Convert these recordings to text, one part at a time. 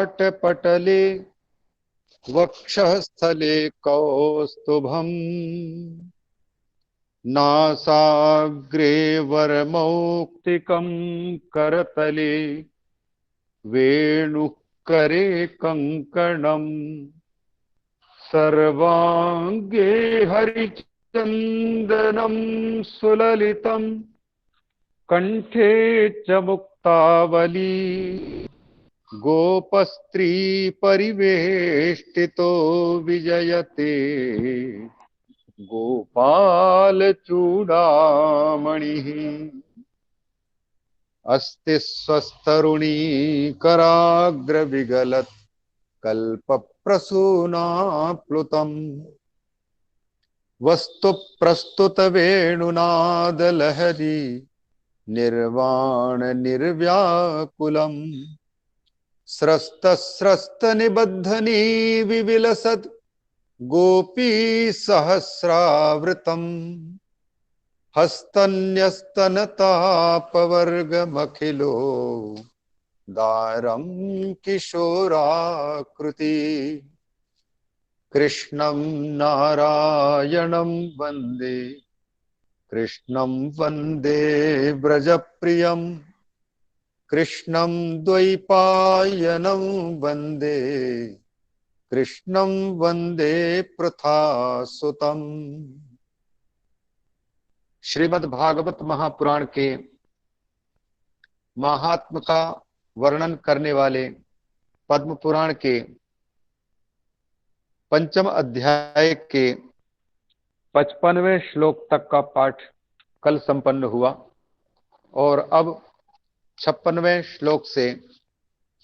ललाटपटले वक्षःस्थले कौस्तुभम् नासाग्रे वरमौक्तिकं करतले वेणुः करे कङ्कणम् सर्वाङ्गे हरिचन्दनं सुललितं कंठे च मुक्तावली गोपस्त्री परिवेष्टितो विजयते गोपाल चूड़ामणिः अस्ति स्वस्तरुणी कराग्र विगलत् कल्पप्रसूनाप्लुतम् वस्तु प्रस्तुत वेणुनाद लहरी निर्वाण निर्व्याकुलम् स्रस्त स्रस्त निबद्धनी विविलसत् गोपी सहस्रावृतम् हस्तन्यस्तनतापवर्गमखिलो दारं किशोराकृति कृष्णं नारायणं वन्दे कृष्णं वन्दे व्रजप्रियं कृष्णं द्वैपायनं वन्दे कृष्णं वन्दे पृथासुतम्। श्रीमद् भागवत महापुराण के महात्म का वर्णन करने वाले पद्म पुराण के पंचम अध्याय के 55वें श्लोक तक का पाठ कल संपन्न हुआ और अब 56वें श्लोक से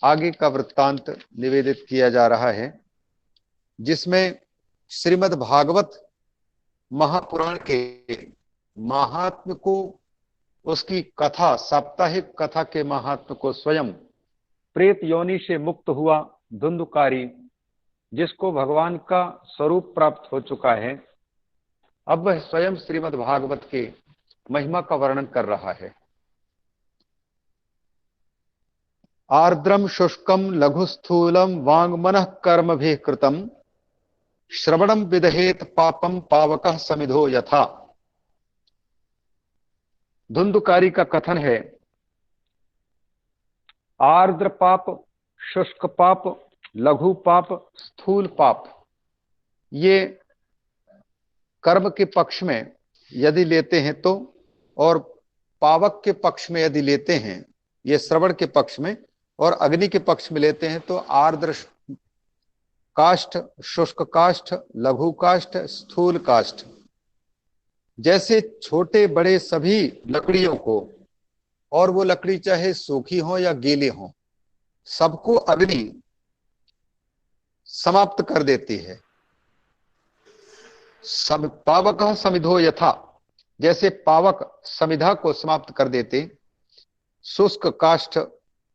आगे का वृत्तांत निवेदित किया जा रहा है, जिसमें श्रीमद् भागवत महापुराण के महात्म को, उसकी कथा, साप्ताहिक कथा के महात्म को स्वयं प्रेत योनि से मुक्त हुआ धुंधुकारी, जिसको भगवान का स्वरूप प्राप्त हो चुका है, अब वह स्वयं श्रीमद् भागवत के महिमा का वर्णन कर रहा है। आर्द्रम शुष्कम लघु स्थूलम वांगमनः कर्म भी कृतम श्रवणम विदहेत पापम पावकः समिधो यथा। धुंधुकारी का कथन है, आर्द्र पाप, शुष्क पाप, लघु पाप, स्थूल पाप, ये कर्म के पक्ष में यदि लेते हैं तो, और पावक के पक्ष में यदि लेते हैं, ये श्रवण के पक्ष में, और अग्नि के पक्ष में लेते हैं तो आर्द्र काष्ठ, शुष्क काष्ठ, लघु काष्ठ, स्थूल काष्ठ, जैसे छोटे बड़े सभी लकड़ियों को, और वो लकड़ी चाहे सूखी हो या गीली हो, सबको अग्नि समाप्त कर देती है। पावक समिधो यथा, जैसे पावक समिधा को समाप्त कर देते, शुष्क काष्ठ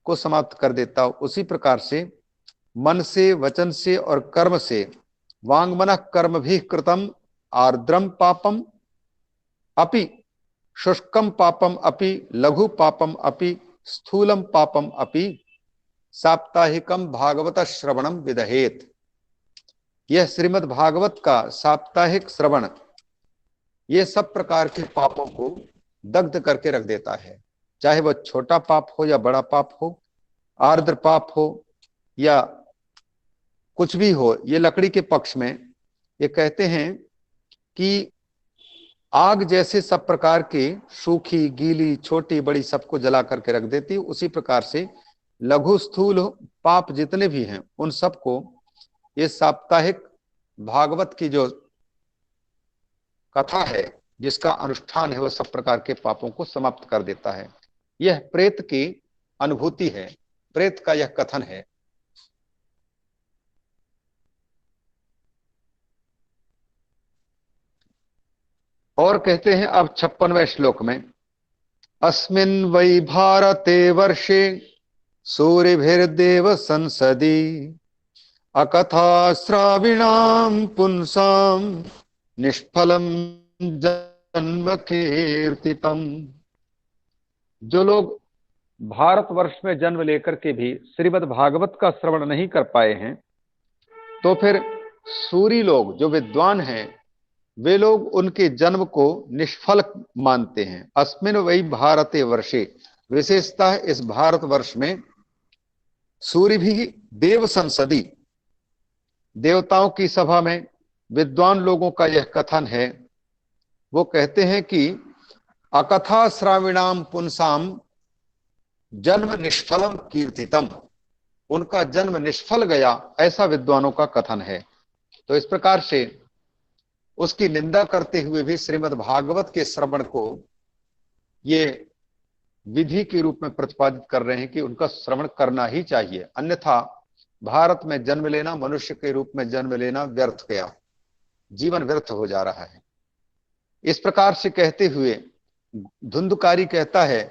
को समाप्त कर देता, उसी प्रकार से मन से, वचन से और कर्म से, वांगमनः कर्म भी कृतम आर्द्रम पापम अपि शुष्कम पापम अपि लघु पापम अपि स्थूलम पापम अपि साप्ताहिकम भागवत श्रवणम विदहेत। यह श्रीमद् भागवत का साप्ताहिक श्रवण ये सब प्रकार के पापों को दग्ध करके रख देता है, चाहे वह छोटा पाप हो या बड़ा पाप हो, आर्द्र पाप हो या कुछ भी हो। ये लकड़ी के पक्ष में ये कहते हैं कि आग जैसे सब प्रकार के सूखी, गीली, छोटी, बड़ी सबको जला करके रख देती, उसी प्रकार से लघु स्थूल पाप जितने भी हैं उन सबको ये साप्ताहिक भागवत की जो कथा है, जिसका अनुष्ठान है, वह सब प्रकार के पापों को समाप्त कर देता है। यह प्रेत की अनुभूति है, प्रेत का यह कथन है। और कहते हैं अब 56वें श्लोक में, अस्मिन् वै भारते वर्षे सूर्यभिर्देव संसदि अकथा श्राविणाम पुंसाम निष्फलम जन्म कीर्तितम। जो लोग भारतवर्ष में जन्म लेकर के भी श्रीमद् भागवत का श्रवण नहीं कर पाए हैं, तो फिर सूरी लोग जो विद्वान हैं वे लोग उनके जन्म को निष्फल मानते हैं। अस्मिन वही भारते वर्षे, विशेषतः इस भारतवर्ष में सूर्य भी देव संसदी, देवताओं की सभा में विद्वान लोगों का यह कथन है। वो कहते हैं कि अकथा श्राविणाम पुंसाम जन्म निष्फलम कीर्तितम, उनका जन्म निष्फल गया, ऐसा विद्वानों का कथन है। तो इस प्रकार से उसकी निंदा करते हुए भी श्रीमद् भागवत के श्रवण को ये विधि के रूप में प्रतिपादित कर रहे हैं कि उनका श्रवण करना ही चाहिए, अन्यथा भारत में जन्म लेना, मनुष्य के रूप में जन्म लेना व्यर्थ गया, जीवन व्यर्थ हो जा रहा है। इस प्रकार से कहते हुए धुंधकारी कहता है,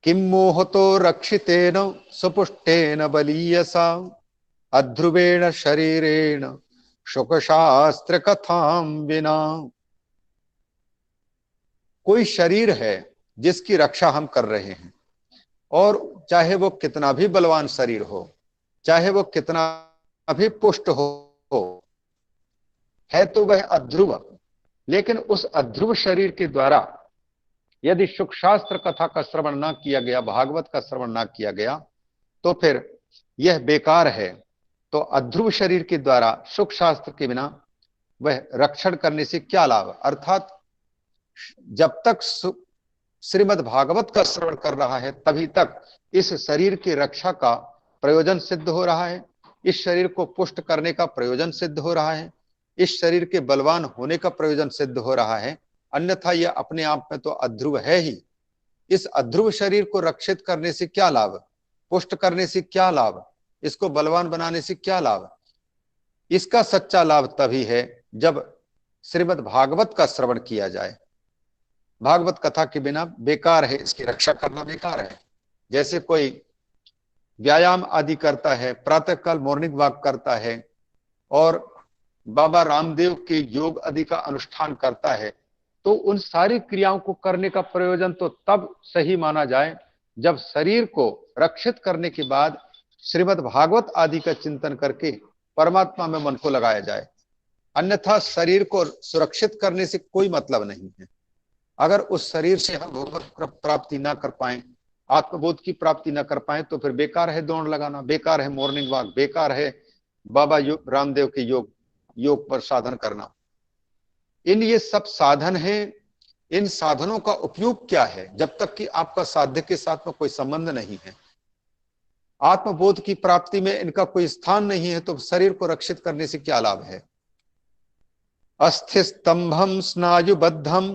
किम मोहतो रक्षितेन सुपुष्टेन बलीयसा अध्रुवेण शरीरेण शुक शास्त्र कथाम बिना। कोई शरीर है जिसकी रक्षा हम कर रहे हैं, और चाहे वो कितना भी बलवान शरीर हो, चाहे वो कितना भी पुष्ट हो, है तो वह अध्रुव, लेकिन उस अध्रुव शरीर के द्वारा यदि सुख शास्त्र कथा का श्रवण ना किया गया, भागवत का श्रवण ना किया गया, तो फिर यह बेकार है। तो अध्रुव शरीर के द्वारा सुख शास्त्र के बिना वह रक्षण करने से क्या लाभ? अर्थात जब तक श्रीमद् भागवत का श्रवण कर रहा है तभी तक इस शरीर की रक्षा का प्रयोजन सिद्ध हो रहा है, इस शरीर को पुष्ट करने का प्रयोजन सिद्ध हो रहा है, इस शरीर के बलवान होने का प्रयोजन सिद्ध हो रहा है। अन्यथा यह अपने आप में तो अध्रुव है ही। इस अध्रुव शरीर को रक्षित करने से क्या लाभ? पुष्ट करने से क्या लाभ? इसको बलवान बनाने से क्या लाभ? इसका सच्चा लाभ तभी है जब श्रीमद् भागवत का श्रवण किया जाए। भागवत कथा के बिना बेकार है, इसकी रक्षा करना बेकार है। जैसे कोई व्यायाम आदि करता है, प्रातःकाल मॉर्निंग वॉक करता है और बाबा रामदेव के योग आदि का अनुष्ठान करता है, तो उन सारी क्रियाओं को करने का प्रयोजन तो तब सही माना जाए जब शरीर को रक्षित करने के बाद श्रीमद् भागवत आदि का चिंतन करके परमात्मा में मन को लगाया जाए। अन्यथा शरीर को सुरक्षित करने से कोई मतलब नहीं है। अगर उस शरीर से हम भगवत प्राप्ति ना कर पाए, आत्मबोध की प्राप्ति ना कर पाए, तो फिर बेकार है दौड़ लगाना, बेकार है मॉर्निंग वॉक, बेकार है बाबा रामदेव के योग पर साधन करना। ये सब साधन हैं। इन साधनों का उपयोग क्या है? जब तक कि आपका साध्य के साथ में कोई संबंध नहीं है, आत्मबोध की प्राप्ति में इनका कोई स्थान नहीं है, तो शरीर को रक्षित करने से क्या लाभ है? अस्थि स्तंभम स्नायुबद्धम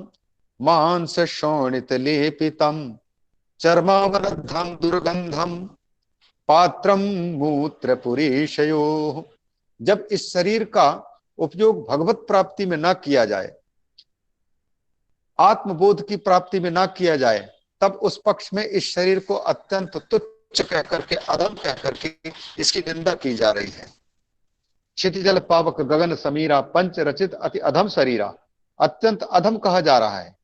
मांस शोणित लेपितम चर्मावरद्धम दुर्गंधम पात्रम मूत्र पुरीशयो। जब इस शरीर का उपयोग भगवत प्राप्ति में ना किया जाए, आत्मबोध की प्राप्ति में ना किया जाए, तब उस पक्ष में इस शरीर को अत्यंत तुच्छ कह करके, अधम कह करके इसकी निंदा की जा रही है। क्षितिजल पावक गगन समीरा पंच रचित अति अधम शरीरा, अत्यंत अधम कहा जा रहा है।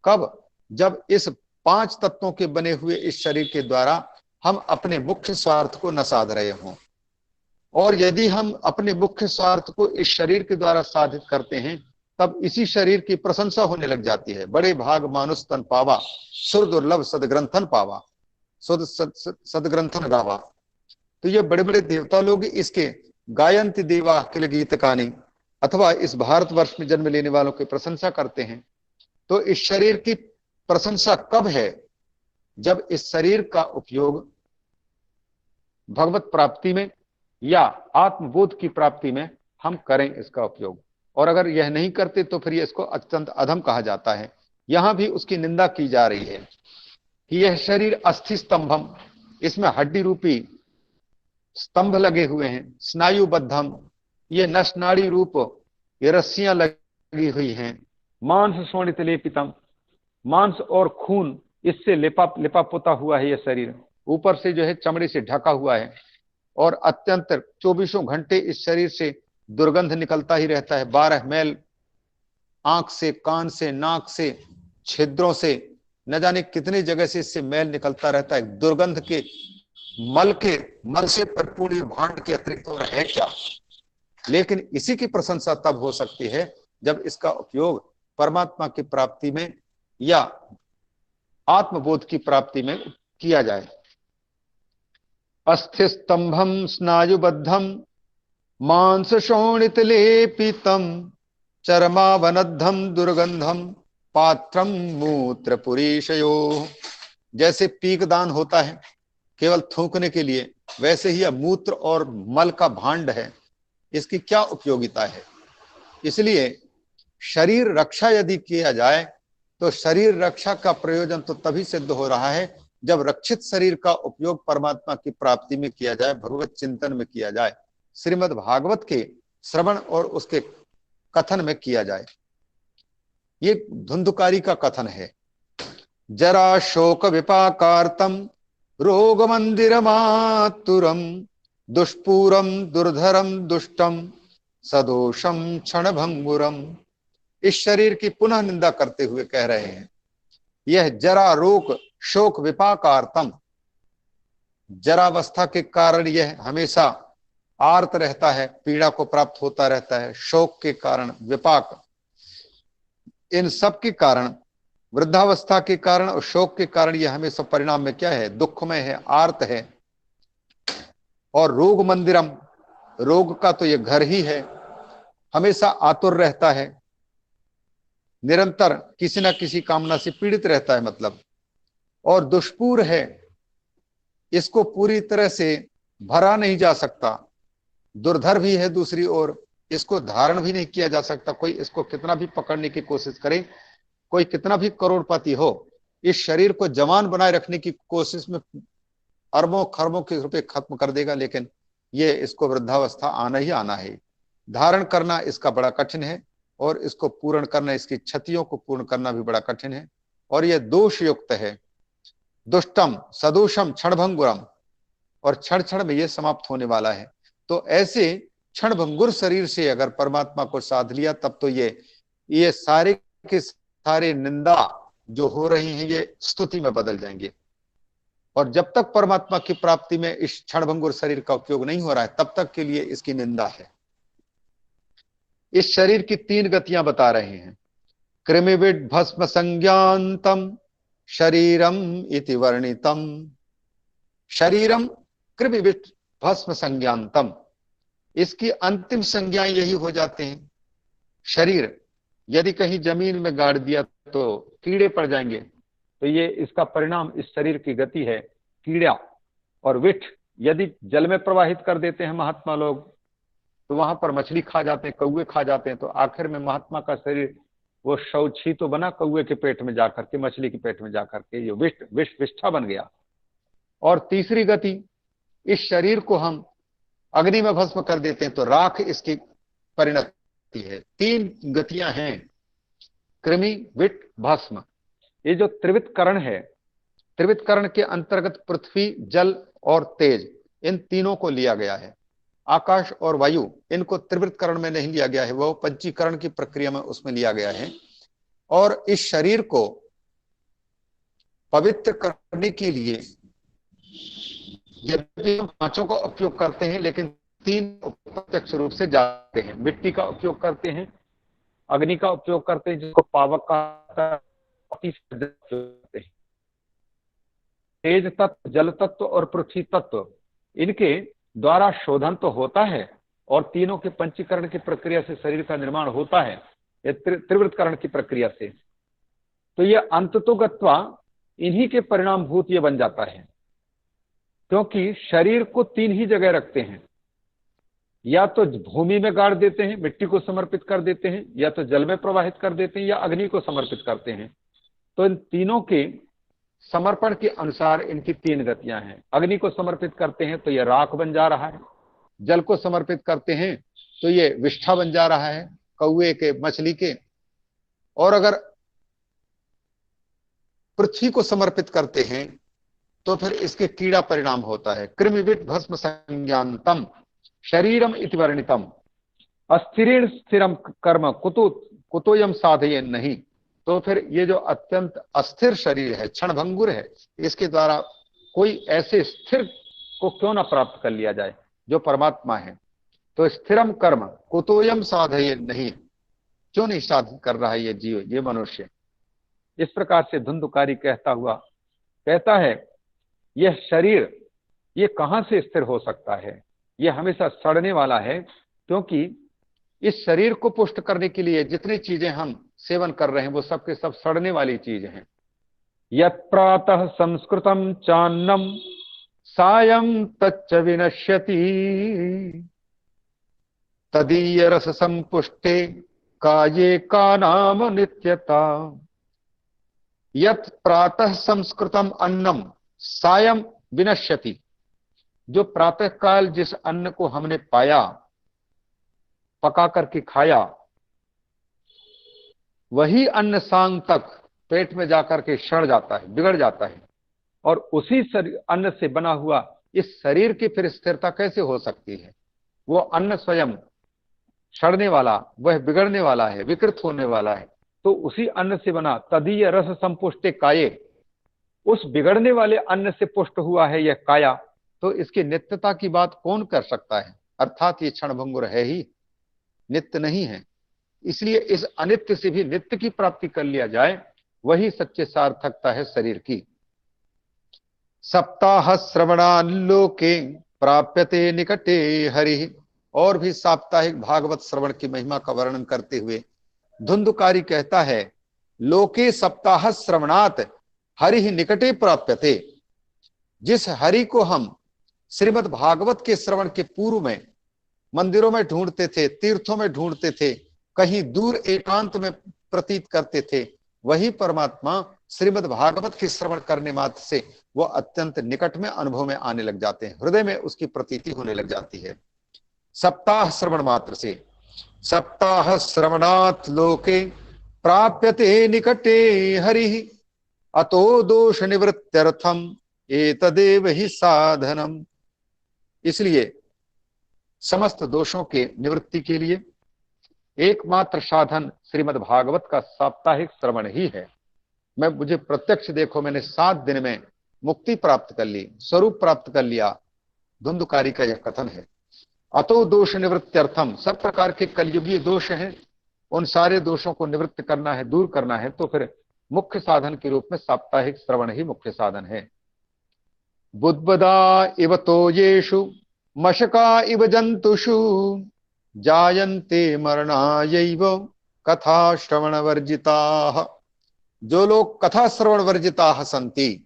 कब? जब इस 5 तत्वों के बने हुए इस शरीर के द्वारा हम अपने मुख्य स्वार्थ को न साध रहे हों। और यदि हम अपने मुख्य स्वार्थ को इस शरीर के द्वारा साधित करते हैं, तब इसी शरीर की प्रशंसा होने लग जाती है। बड़े भाग मानुष तन पावा, सुर दुर्लभ सदग्रंथन पावा, सदग्रंथन गावा। तो ये बड़े बड़े देवता लोग इसके गायंती देवा अखिल गीत कानी, अथवा इस भारतवर्ष में जन्म लेने वालों की प्रशंसा करते हैं। तो इस शरीर की प्रशंसा कब है? जब इस शरीर का उपयोग भगवत प्राप्ति में या आत्मबोध की प्राप्ति में हम करें इसका उपयोग। और अगर यह नहीं करते तो फिर इसको अत्यंत अधम कहा जाता है। यहां भी उसकी निंदा की जा रही है कि यह शरीर अस्थि स्तंभम, इसमें हड्डी रूपी स्तंभ लगे हुए हैं। स्नायुबद्धम, ये नसनाड़ी रूप ये रस्सियां लगी हुई हैं। मांस शोणित लेपितम, मांस और खून इससे लिपा पोता हुआ है। यह शरीर ऊपर से जो है चमड़े से ढका हुआ है, और अत्यंत 24 घंटे इस शरीर से दुर्गंध निकलता ही रहता है। 12 मैल आंख से, कान से, नाक से, छिद्रों से न जाने कितनी जगह से इससे मैल निकलता रहता है, दुर्गंध के मल से परिपूर्ण भांड के अतिरिक्त और है क्या। लेकिन इसी की प्रशंसा तब हो सकती है जब इसका उपयोग परमात्मा की प्राप्ति में या आत्मबोध की प्राप्ति में किया जाए। अस्थि स्तंभम स्नायुबद्धम मांस शोणित लेपितम चरमावनद्धम दुर्गंधम पात्रम मूत्र पुरीशयो। जैसे पीकदान होता है केवल थूकने के लिए, वैसे ही मूत्र और मल का भांड है, इसकी क्या उपयोगिता है। इसलिए शरीर रक्षा यदि किया जाए तो शरीर रक्षा का प्रयोजन तो तभी सिद्ध हो रहा है जब रक्षित शरीर का उपयोग परमात्मा की प्राप्ति में किया जाए, भगवत चिंतन में किया जाए, श्रीमद् भागवत के श्रवण और उसके कथन में किया जाए। ये धुंधुकारी का कथन है। जरा शोक विपाकार्तम रोग मंदिर मातुरम दुष्पूरम दुर्धरम दुष्टम सदोषम क्षण भंगुरम। इस शरीर की पुनः निंदा करते हुए कह रहे हैं, यह जरा रोग शोक विपाकार्तम, जरावस्था के कारण यह हमेशा आर्त रहता है, पीड़ा को प्राप्त होता रहता है। शोक के कारण, विपाक, इन सब के कारण, वृद्धावस्था के कारण और शोक के कारण यह हमेशा परिणाम में क्या है, दुखमय है, आर्त है। और रोग मंदिरम, रोग का तो यह घर ही है, हमेशा आतुर रहता है, निरंतर किसी न किसी कामना से पीड़ित रहता है मतलब। और दुष्पूर है, इसको पूरी तरह से भरा नहीं जा सकता, दुर्धर भी है दूसरी ओर, इसको धारण भी नहीं किया जा सकता। कोई इसको कितना भी पकड़ने की कोशिश करे, कोई कितना भी करोड़पति हो, इस शरीर को जवान बनाए रखने की कोशिश में अरबों खरबों के रुपए खत्म कर देगा, लेकिन ये इसको वृद्धावस्था आना ही आना है। धारण करना इसका बड़ा कठिन है और इसको पूर्ण करना, इसकी क्षतियों को पूर्ण करना भी बड़ा कठिन है। और यह दोष युक्त है, दुष्टम सदोषम क्षणभंगुरम, और क्षण क्षण में यह समाप्त होने वाला है। तो ऐसे क्षणभंगुर शरीर से अगर परमात्मा को साध लिया तब तो ये सारे के सारे निंदा जो हो रही हैं ये स्तुति में बदल जाएंगे। और जब तक परमात्मा की प्राप्ति में इस क्षणभंगुर शरीर का उपयोग नहीं हो रहा है तब तक के लिए इसकी निंदा है। इस शरीर की 3 गतियां बता रहे हैं। कृमिविद भस्म संज्ञातम शरीरम इति वर्णितम। शरीरम कृमिविद भस्म संज्ञातम, इसकी अंतिम संज्ञा यही हो जाते हैं। शरीर यदि कहीं जमीन में गाड़ दिया तो कीड़े पड़ जाएंगे, तो ये इसका परिणाम इस शरीर की गति है, कीड़ा। और विठ यदि जल में प्रवाहित कर देते हैं महात्मा लोग तो वहां पर मछली खा जाते हैं, कौवे खा जाते हैं, तो आखिर में महात्मा का शरीर वो शौच ही तो बना कौवे के पेट में जाकर के, मछली के पेट में जाकर के, ये विष्ठा बन गया। और तीसरी गति, इस शरीर को हम अग्नि में भस्म कर देते हैं तो राख इसकी परिणति है। 3 गतियां हैं, कृमि विट भस्म। ये जो त्रिवित करण है, त्रिवित करण के अंतर्गत पृथ्वी जल और तेज, इन तीनों को लिया गया है। आकाश और वायु इनको त्रिवृत करण में नहीं लिया गया है, वो पंचीकरण की प्रक्रिया में उसमें लिया गया है। और इस शरीर को पवित्र करने के लिए यदि हम 5 का उपयोग करते हैं, लेकिन 3 प्रत्यक्ष रूप से जाते हैं। मिट्टी का उपयोग करते हैं, अग्नि का उपयोग करते हैं जिसको पावक का, तेज तत्व, जल तत्व और पृथ्वी तत्व, इनके द्वारा शोधन तो होता है और तीनों के पंचीकरण की प्रक्रिया से शरीर का निर्माण होता है, त्रिवृतकरण की प्रक्रिया से। तो ये अंततोगत्वा इन्हीं के परिणाम भूत ये बन जाता है, क्योंकि शरीर को 3 ही जगह रखते हैं, या तो भूमि में गाड़ देते हैं, मिट्टी को समर्पित कर देते हैं, या तो जल में प्रवाहित कर देते हैं, या अग्नि को समर्पित करते हैं। तो इन तीनों के समर्पण के अनुसार इनकी 3 गतियां हैं। अग्नि को समर्पित करते हैं तो ये राख बन जा रहा है, जल को समर्पित करते हैं तो ये विष्ठा बन जा रहा है कौवे के, मछली के, और अगर पृथ्वी को समर्पित करते हैं तो फिर इसके कीड़ा परिणाम होता है। कृमिविद भस्म संज्ञातम शरीरम इति वर्णितम अस्थिरेण स्थिरम कर्म कुतोयम साधये नहीं। तो फिर ये जो अत्यंत अस्थिर शरीर है, क्षणभंगुर है, इसके द्वारा कोई ऐसे स्थिर को क्यों ना प्राप्त कर लिया जाए जो परमात्मा है। तो स्थिरम कर्म कुतोयम साधये नहीं, क्यों नहीं साधन कर रहा है ये जीव, ये मनुष्य। इस प्रकार से धुंधुकारी कहता है यह शरीर ये कहां से स्थिर हो सकता है, ये हमेशा सड़ने वाला है, क्योंकि इस शरीर को पुष्ट करने के लिए जितनी चीजें हम सेवन कर रहे हैं वो सब के सब सड़ने वाली चीज हैं। यत् प्रातः संस्कृतम चान्नम सायं तच्च विनश्यति तदीय रस संपुष्टे काये का नाम नित्यता। यत् प्रातः संस्कृतम अन्नम सायं विनश्यति, जो प्रातः काल जिस अन्न को हमने पाया, पका करके खाया, वही अन्न सांग तक पेट में जाकर के सड़ जाता है, बिगड़ जाता है। और उसी अन्न से बना हुआ इस शरीर की फिर स्थिरता कैसे हो सकती है? वो अन्न स्वयं सड़ने वाला, वह बिगड़ने वाला है, विकृत होने वाला है। तो उसी अन्न से बना तदीय रस संपुष्टे काये, उस बिगड़ने वाले अन्न से पुष्ट हुआ है यह काया, तो इसकी नित्यता की बात कौन कर सकता है? अर्थात ये क्षणभंगुर है ही, नित्य नहीं है। इसलिए इस अनित्य से भी नित्य की प्राप्ति कर लिया जाए, वही सच्चे सार्थकता है शरीर की। सप्ताह श्रवणालोके प्राप्यते निकटे हरि, और भी साप्ताहिक भागवत श्रवण की महिमा का वर्णन करते हुए धुंधुकारी कहता है लोके सप्ताह श्रवणात हरि निकटे प्राप्यते। जिस हरि को हम श्रीमद् भागवत के श्रवण के पूर्व में मंदिरों में ढूंढते थे, तीर्थों में ढूंढते थे, कहीं दूर एकांत में प्रतीत करते थे, वही परमात्मा श्रीमद् भागवत के श्रवण करने मात्र से वो अत्यंत निकट में अनुभव में आने लग जाते हैं, हृदय में उसकी प्रतीति होने लग जाती है। सप्ताह श्रवण मात्र से, सप्ताह श्रवणात् लोके प्राप्यते निकटे हरि अतो दोष निवृत्त्यर्थम एतदेव ही साधनम। इसलिए समस्त दोषों के निवृत्ति के लिए एकमात्र साधन श्रीमद् भागवत का साप्ताहिक श्रवण ही है। मुझे प्रत्यक्ष देखो, मैंने 7 दिन में मुक्ति प्राप्त कर ली, स्वरूप प्राप्त कर लिया, धुंधुकारी का यह कथन है। अतो दोष निवृत्त्यर्थम, सब प्रकार के कलयुगीय दोष हैं, उन सारे दोषों को निवृत्त करना है, दूर करना है, तो फिर मुख्य साधन के रूप में साप्ताहिक श्रवण ही मुख्य साधन है। बुद्बदा इव तोयेषु मशका इव जंतुषु जायन्ते मरणायैव कथा श्रवण वर्जिताः। जो लोग कथा श्रवण वर्जिताः सन्ति,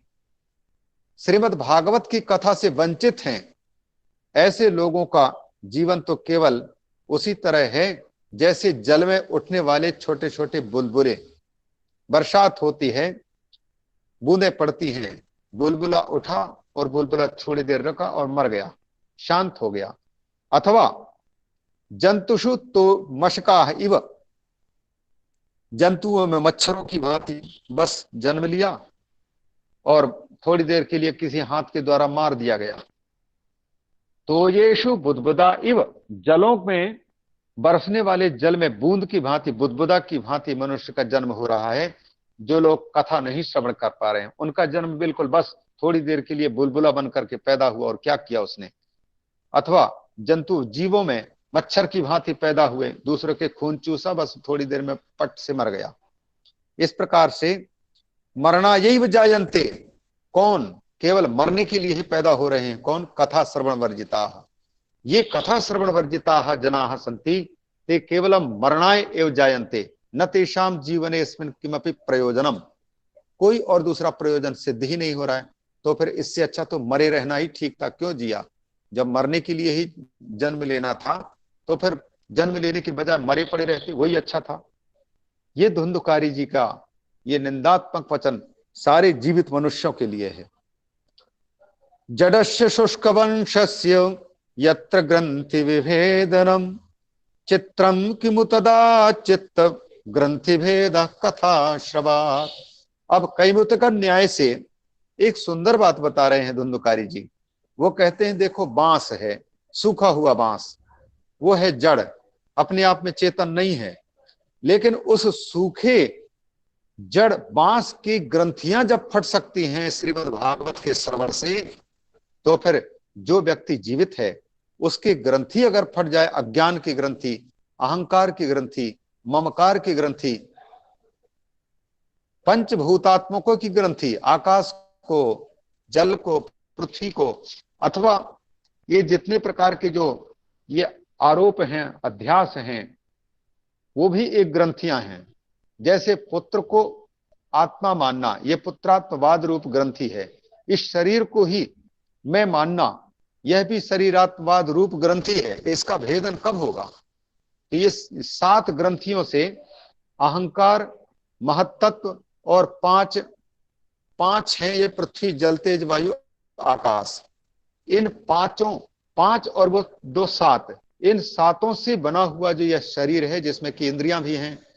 श्रीमद् भागवत की कथा से वंचित हैं, ऐसे लोगों का जीवन तो केवल उसी तरह है जैसे जल में उठने वाले छोटे छोटे बुलबुले। बरसात होती है, बूंदें पड़ती हैं, बुलबुला उठा और बुलबुला थोड़ी देर रखा और मर गया, शांत हो गया। अथवा जंतुषु तो मशका इव, जंतुओं में मच्छरों की भांति बस जन्म लिया और थोड़ी देर के लिए किसी हाथ के द्वारा मार दिया गया। तो येषु बुदबुदा इव, जलों में बरसने वाले जल में बूंद की भांति, बुदबुदा की भांति मनुष्य का जन्म हो रहा है। जो लोग कथा नहीं श्रवण कर पा रहे हैं, उनका जन्म बिल्कुल बस थोड़ी देर के लिए बुलबुला बन करके पैदा हुआ, और क्या किया उसने। अथवा जंतु जीवों में मच्छर की भांति पैदा हुए, दूसरों के खून चूसा, बस थोड़ी देर में पट से मर गया। इस प्रकार से मरणायैव जायन्ते, कौन? केवल मरने के लिए ही पैदा हो रहे हैं। कौन? कथा श्रवण वर्जिताः। ये कथा श्रवण वर्जिताः जनाः सन्ति ते केवलम मरणाय एव जायन्ते न तेषाम जीवनेस्मिन् किमपि प्रयोजनम। कोई और दूसरा प्रयोजन सिद्ध ही नहीं हो रहा है, तो फिर इससे अच्छा तो मरे रहना ही ठीक था। क्यों जिया? जब मरने के लिए ही जन्म लेना था तो फिर जन्म लेने के बजाय मरे पड़े रहते, वही अच्छा था। ये धुंधुकारी जी का ये निंदात्मक वचन सारे जीवित मनुष्यों के लिए है। जडस्य शुष्क वंशस्य यत्र ग्रंथि विभेदनम चित्रम किमु तदा चित्त ग्रंथि भेद कथा श्रवात। अब कैमुतिक न्याय से एक सुंदर बात बता रहे हैं धुंधुकारी जी। वो कहते हैं देखो, बांस है, सूखा हुआ बांस, वो है जड़, अपने आप में चेतन नहीं है, लेकिन उस सूखे जड़ बांस की ग्रंथियां जब फट सकती हैं श्रीमद् भागवत के श्रवण से, तो फिर जो व्यक्ति जीवित है उसकी ग्रंथि अगर फट जाए, अज्ञान की ग्रंथि, अहंकार की ग्रंथि, ममकार की ग्रंथि, पंचभूतात्मकों की ग्रंथि, आकाश को, जल को, पृथ्वी को, अथवा ये जितने प्रकार के जो ये आरोप हैं, अध्यास हैं, वो भी एक ग्रंथियां हैं। जैसे पुत्र को आत्मा मानना, ये पुत्रात्मवाद रूप ग्रंथि है। इस शरीर को ही मैं मानना, यह भी शरीरात्मवाद रूप ग्रंथि है। इसका भेदन कब होगा? तो ये 7 ग्रंथियों से अहंकार, महत्त्व और पांच हैं ये पृथ्वी, जल, तेज, वायु, आकाश। इन पांचों, 5 और वो 2 7, इन 7 से बना हुआ जो यह शरीर है, जिसमें कि इंद्रियां भी हैं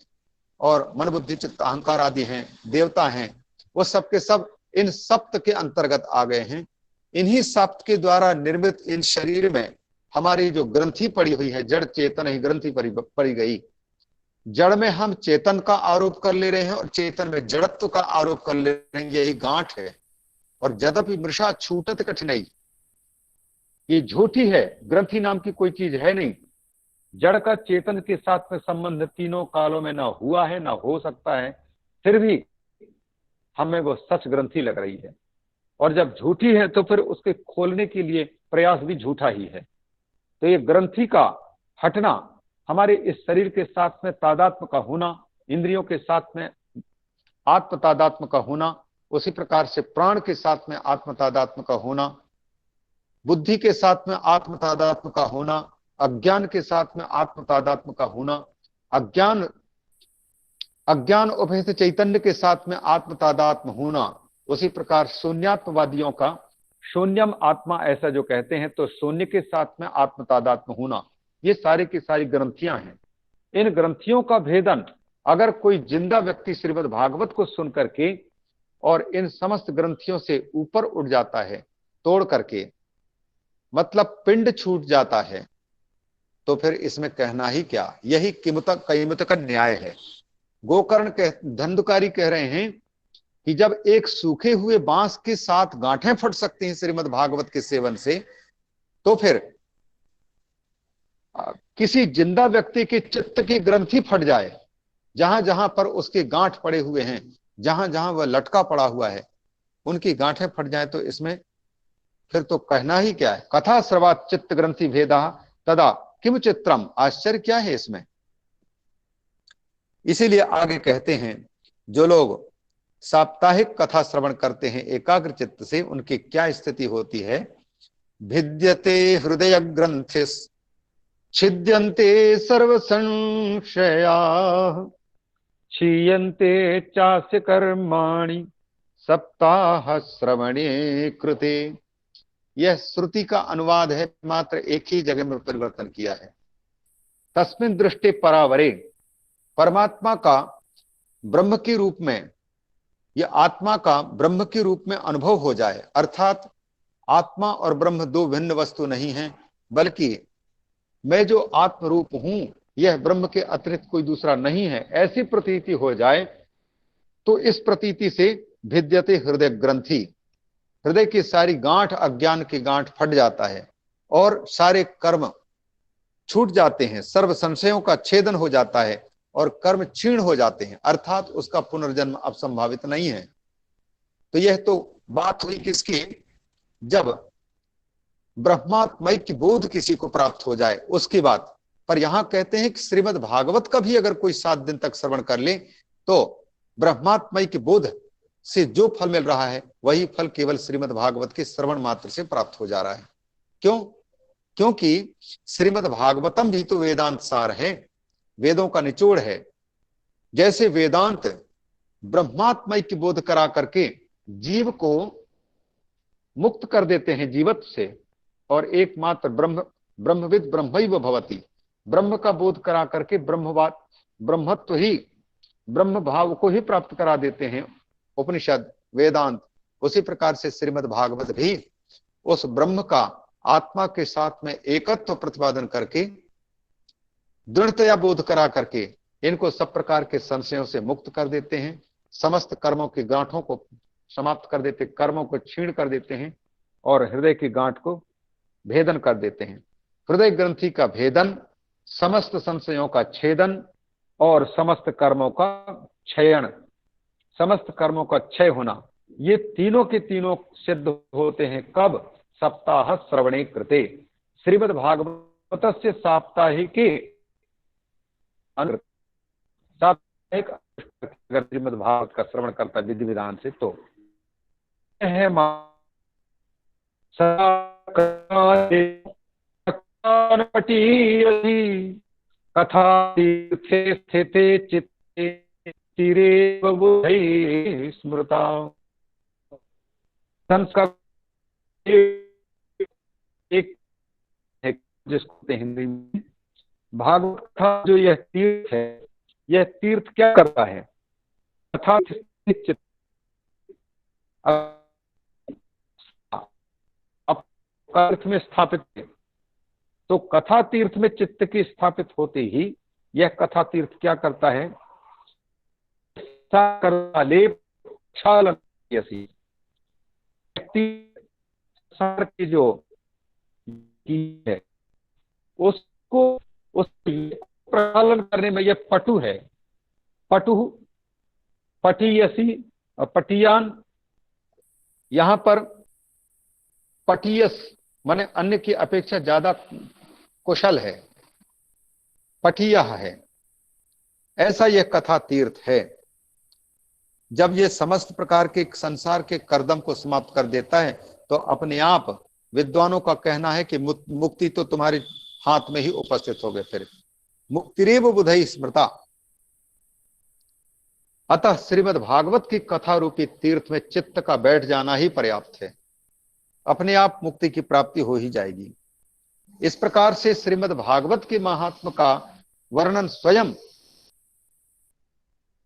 और मन बुद्धि चित्त अहंकार आदि हैं, देवता हैं, वो सब के सब इन सप्त के अंतर्गत आ गए हैं। इन्हीं सप्त के द्वारा निर्मित इन शरीर में हमारी जो ग्रंथि पड़ी हुई है, जड़ चेतन ही ग्रंथि पड़ी गई। जड़ में हम चेतन का आरोप कर ले रहे हैं और चेतन में जड़त्व का आरोप कर ले रहे हैं, यही गांठ है। और यद्यपि मृषा छूटत कठिनाई, ये झूठी है, ग्रंथि नाम की कोई चीज है नहीं। जड़ का चेतन के साथ में संबंध तीनों कालों में ना हुआ है, ना हो सकता है, फिर भी हमें वो सच ग्रंथि लग रही है। और जब झूठी है तो फिर उसके खोलने के लिए प्रयास भी झूठा ही है। तो ये ग्रंथि का हटना, हमारे इस शरीर के साथ में तादात्म्य का होना, इंद्रियों के साथ में आत्म तादात्म्य का होना, उसी प्रकार से प्राण के साथ में आत्म तादात्म्य का होना, बुद्धि के साथ में आत्म तादात्म्य का होना, अज्ञान के साथ में आत्म तादात्म्य का होना, अज्ञान उभयत चैतन्य के साथ में आत्म तादात्म्य होना, उसी प्रकार शून्यात्मवादियों का शून्यम आत्मा ऐसा जो कहते हैं, तो शून्य के साथ में आत्म तादात्म्य होना, ये सारी की सारी ग्रंथियां हैं। इन ग्रंथियों का भेदन अगर कोई जिंदा व्यक्ति श्रीमद् भागवत को सुन करके और इन समस्त ग्रंथियों से ऊपर उठ जाता है, तोड़ करके, मतलब पिंड छूट जाता है, तो फिर इसमें कहना ही क्या। यही कीमत का न्याय है। गोकर्ण धंधुकारी कह रहे हैं कि जब एक सूखे हुए बांस के 7 गांठें फट सकती हैं श्रीमद् भागवत के सेवन से, तो फिर किसी जिंदा व्यक्ति के चित्त की ग्रंथि फट जाए, जहां जहां पर उसके गांठ पड़े हुए हैं, जहां जहां वह लटका पड़ा हुआ है, उनकी गांठें फट जाए, तो इसमें फिर तो कहना ही क्या है। कथा श्रवात चित्त ग्रंथि भेदा तदा किम चित्रम, आश्चर्य क्या है इसमें। इसीलिए आगे कहते हैं, जो लोग साप्ताहिक कथा श्रवण करते हैं एकाग्र चित्त से, उनकी क्या स्थिति होती है। भिद्यते हृदय ग्रंथिस छिद्यन्ते सर्व संशया, क्षीयन्ते चास्य कर्माणि सप्ताह श्रवणे कृते। यह श्रुति का अनुवाद है, मात्र एक ही जगह में परिवर्तन किया है। तस्मिन् दृष्टि परावरे, परमात्मा का ब्रह्म के रूप में, यह आत्मा का ब्रह्म के रूप में अनुभव हो जाए, अर्थात आत्मा और ब्रह्म 2 भिन्न वस्तु नहीं है, बल्कि मैं जो आत्म रूप हूं, यह ब्रह्म के अतिरिक्त कोई दूसरा नहीं है, ऐसी प्रतीति हो जाए, तो इस प्रतीति से भिद्यते हृदय ग्रंथि, हृदय की सारी गांठ, अज्ञान की गांठ फट जाता है और सारे कर्म छूट जाते हैं, सर्व संशयों का छेदन हो जाता है और कर्म क्षीण हो जाते हैं, अर्थात उसका पुनर्जन्म अब संभावित नहीं है। तो यह तो बात हुई किसकी, जब ब्रह्मात्मय की बोध किसी को प्राप्त हो जाए उसकी बात। पर यहां कहते हैं कि श्रीमद् भागवत का भी अगर कोई 7 दिन तक श्रवण कर ले, तो ब्रह्मात्मय की बोध से जो फल मिल रहा है, वही फल केवल श्रीमद् भागवत के श्रवण मात्र से प्राप्त हो जा रहा है। क्यों? क्योंकि श्रीमद् भागवतम भी तो वेदांत सार है, वेदों का निचोड़ है। जैसे वेदांत ब्रह्मात्मय की बोध करा करके जीव को मुक्त कर देते हैं जीवत्व से, और एकमात्र ब्रह्मविद ब्रह्मैव भवति, ब्रह्म का बोध करा करके ब्रह्मत्व ही, ब्रह्म भाव को ही प्राप्त करा देते हैं उपनिषद वेदांत। उसी प्रकार से श्रीमद् भागवत भी उस ब्रह्म का आत्मा के साथ में एकत्व प्रतिपादन करके, दृढ़तया बोध करा करके इनको सब प्रकार के संशयों से मुक्त कर देते हैं समस्त कर्मों की गांठों को समाप्त कर देते, कर्मों को छीण कर देते हैं और हृदय की गांठ को भेदन कर देते हैं। हृदय ग्रंथि का भेदन, समस्त संशयों का छेदन और समस्त कर्मों का क्षयण, समस्त कर्मों का क्षय होना, ये तीनों के तीनों सिद्ध होते हैं कब? सप्ताह श्रवणे कृते, श्रीमद् भागवत से साप्ताहिके साप्ताहिक अगर श्रीमद् भागवत का श्रवण करता विधि विधान से तो है कथा तीर्थे स्थिते चित्ते तीरे बुधैः स्मृता। संस्कृत एक है जिसको कहते हैं हिंदी में भागवत कथा, जो यह तीर्थ है, यह तीर्थ क्या करता है? कथा चित्त तीर्थ में स्थापित है, तो कथा तीर्थ में चित्त की स्थापित होते ही यह कथा तीर्थ क्या करता है? लेप क्षालन की जो है उसको उस प्रक्षालन करने में यह पटु है। पटु पटीयसी और पटियान, यहां पर पटीयस माने अन्य की अपेक्षा ज्यादा कुशल है, पठिया है, ऐसा यह कथा तीर्थ है। जब यह समस्त प्रकार के संसार के कर्दम को समाप्त कर देता है तो अपने आप विद्वानों का कहना है कि मुक्ति तो तुम्हारे हाथ में ही उपस्थित हो गए। फिर मुक्तिरेव बुधई स्मृता, अतः श्रीमद् भागवत की कथा रूपी तीर्थ में चित्त का बैठ जाना ही पर्याप्त है, अपने आप मुक्ति की प्राप्ति हो ही जाएगी। इस प्रकार से श्रीमद् भागवत के महात्म का वर्णन स्वयं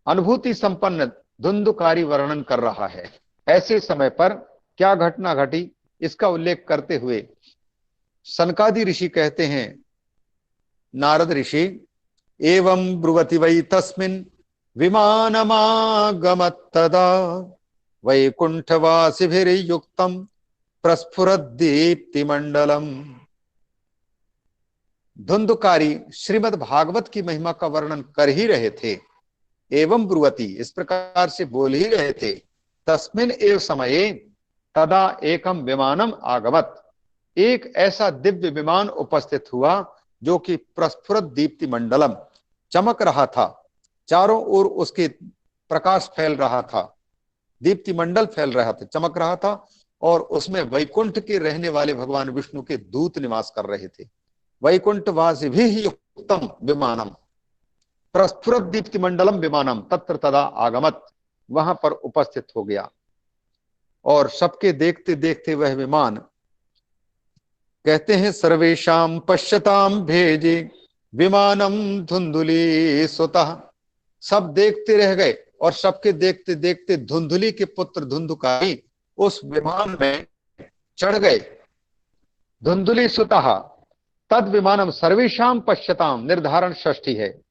अनुभूति संपन्न धुंधुकारी वर्णन कर रहा है। ऐसे समय पर क्या घटना घटी इसका उल्लेख करते हुए सनकादि ऋषि कहते हैं, नारद ऋषि, एवं ब्रुवति वै तस्मिन् विमानमागमत् तदा वैकुंठवासिभिर्युक्तं प्रस्फुरद्दीप्तिमंडलम। धुंधुकारी श्रीमद् भागवत की महिमा का वर्णन कर ही रहे थे, एवं ब्रुवती इस प्रकार से बोल ही रहे थे, तस्मिन एव समये तदा एकम विमानम आगमत, एक ऐसा दिव्य विमान उपस्थित हुआ जो कि प्रस्फुरत दीप्ति मंडलम, चमक रहा था, चारों ओर उसके प्रकाश फैल रहा था, दीप्ति मंडल फैल रहा था, चमक रहा था, और उसमें वैकुंठ के रहने वाले भगवान विष्णु के दूत निवास कर रहे थे। वैकुंठवासी भी युक्तम विमानम प्रस्फुरत दीप्ति मंडलम विमानम तत्र तदा आगमत, वहां पर उपस्थित हो गया। और सबके देखते देखते वह विमान, कहते हैं, सर्वेशाम पश्यताम भेजे विमानम धुंधुली सुतः, सब देखते रह गए और सबके देखते देखते धुंधुली के पुत्र धुंधुकारी उस विमान में चढ़ गए। धुंधुली सुतः तद विमानम सर्वेशाम पश्यताम, निर्धारण षष्ठी है,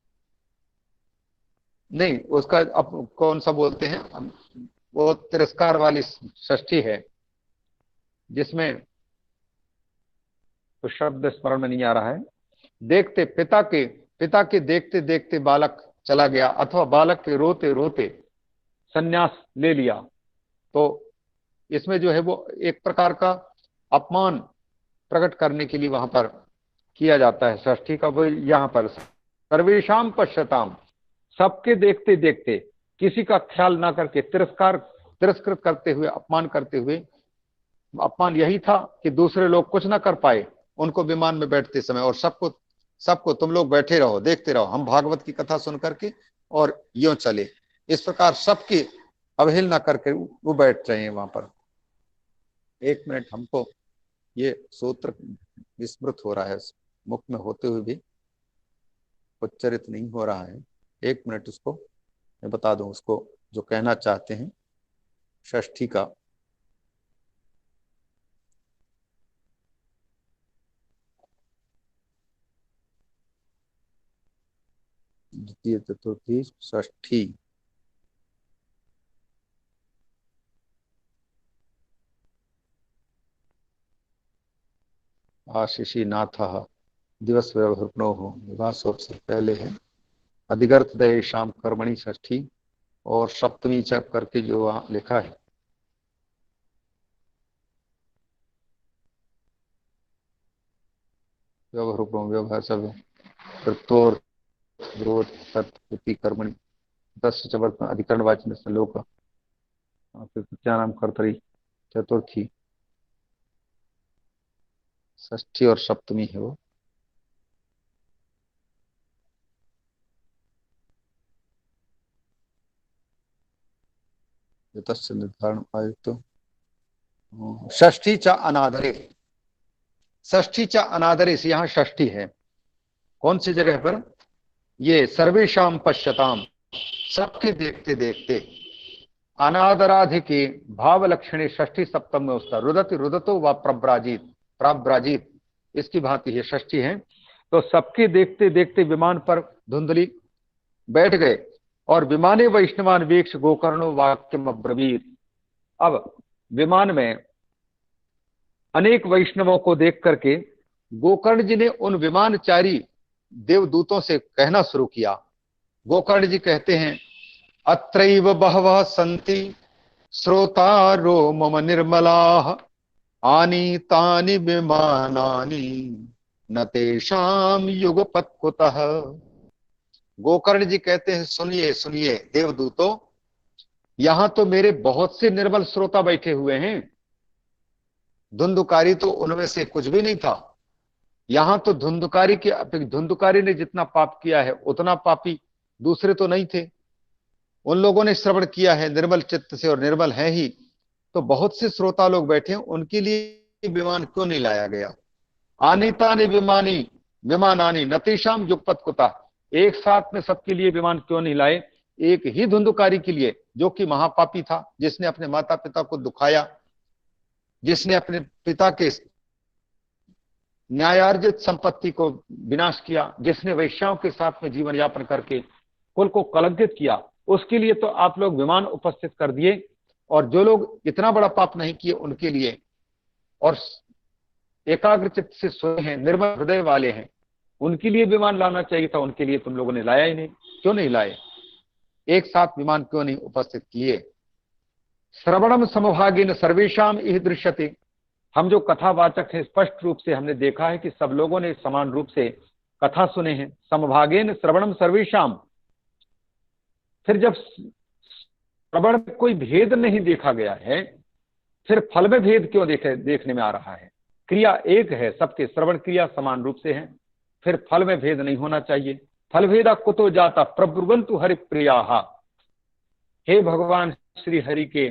नहीं उसका अब कौन सा बोलते हैं, वो तिरस्कार वाली षष्ठी है जिसमें तो शब्द स्मरण में नहीं आ रहा है। देखते पिता के देखते देखते बालक चला गया, अथवा बालक के रोते रोते सन्यास ले लिया, तो इसमें जो है वो एक प्रकार का अपमान प्रकट करने के लिए वहां पर किया जाता है षष्ठी का। वो यहां पर सर्वेशाम पश्यताम, सबके देखते देखते, किसी का ख्याल ना करके, तिरस्कृत करते हुए, अपमान करते हुए, अपमान यही था कि दूसरे लोग कुछ ना कर पाए उनको विमान में बैठते समय, और सबको तुम लोग बैठे रहो, देखते रहो, हम भागवत की कथा सुन करके और यूं चले। इस प्रकार सबकी अवहेलना करके वो बैठ रहे हैं वहां पर। एक मिनट, हमको ये सूत्र विस्मृत हो रहा है, मुख में होते हुए भी उच्चरित नहीं हो रहा है। एक मिनट, उसको मैं बता दूं, उसको जो कहना चाहते हैं षष्ठी का। द्वितीय चतुर्थी षष्ठी, आशीषी नाथ दिवस व्यवहृणो हो, विवाह से अवसर पहले है। अधिगर्थ दये शाम कर्मणि षष्ठी और सप्तमी चक करके जो वहां लिखा है, व्यवहृणो व्यवहार सब प्रत्योर विरोध सत्य कर्मणि 10 चवर्त अधिकरण वाचन श्लोक क्या नाम कर्तरी चतुर्थी षष्ठी और सप्तमी है वो। निर्धारण आयुक्त षष्ठी च अनादरे, षष्ठी च अनादरे से यहाँ षष्ठी है। कौन सी जगह पर? ये सर्वेशाम पश्यताम, सबके देखते देखते, अनादराधि के भाव लक्षणे षष्ठी सप्तम में उसका रुदति रुदतो व प्रब्राजित, प्राब्राजित इसकी भांति है षष्ठी है। तो सबके देखते देखते विमान पर धुंधली बैठ गए और विमाने वैष्णवान वीक्ष गोकर्णो वाक्यम अब्रवीत। अब विमान में अनेक वैष्णवों को देख करके गोकर्ण जी ने उन विमानचारी देवदूतों से कहना शुरू किया। गोकर्ण जी कहते हैं, अत्रैव बहवः सन्ति श्रोतारो मम निर्मलाः आनीतानि विमानानि न तेषां युगपत् कुतः। गोकर्ण जी कहते हैं, सुनिए सुनिए देवदूतों, यहां तो मेरे बहुत से निर्मल श्रोता बैठे हुए हैं। धुंधुकारी तो उनमें से कुछ भी नहीं था। यहां तो धुंधुकारी के धुंधुकारी ने जितना पाप किया है उतना पापी दूसरे तो नहीं थे। उन लोगों ने श्रवण किया है निर्मल चित्त से और निर्मल है ही, तो बहुत से श्रोता लोग बैठे हैं, उनके लिए विमान क्यों नहीं लाया गया? आनीता ने विमानी विमानानी नतीशाम युगपत कुता, एक साथ में सबके लिए विमान क्यों नहीं लाए? एक ही धुंधुकारी के लिए जो कि महापापी था, जिसने अपने माता पिता को दुखाया, जिसने अपने पिता के न्यायार्जित संपत्ति को विनाश किया, जिसने वैश्याओं के साथ में जीवन यापन करके कुल को कलंकित किया, उसके लिए तो आप लोग विमान उपस्थित कर दिए। और जो लोग इतना बड़ा पाप नहीं किए उनके लिए और एकाग्र चित्त से सोए हैं, निर्मल हृदय वाले हैं, उनके लिए विमान लाना चाहिए था। उनके लिए तुम लोगों ने लाया ही नहीं। क्यों नहीं लाए? एक साथ विमान क्यों नहीं उपस्थित किए? श्रवणम समभागेन सर्वेशाम इह दृश्यते, हम जो कथावाचक हैं स्पष्ट रूप से हमने देखा है कि सब लोगों ने समान रूप से कथा सुने हैं। समभागेन श्रवणम सर्वेशाम, फिर जब श्रवण में कोई भेद नहीं देखा गया है, फिर फल में भेद क्यों देखने में आ रहा है? क्रिया एक है, सबके श्रवण क्रिया समान रूप से है, फिर फल में भेद नहीं होना चाहिए। फल भेदा कुतो जाता प्रब्रुवंतु हरि प्रिया, हे भगवान श्री हरि के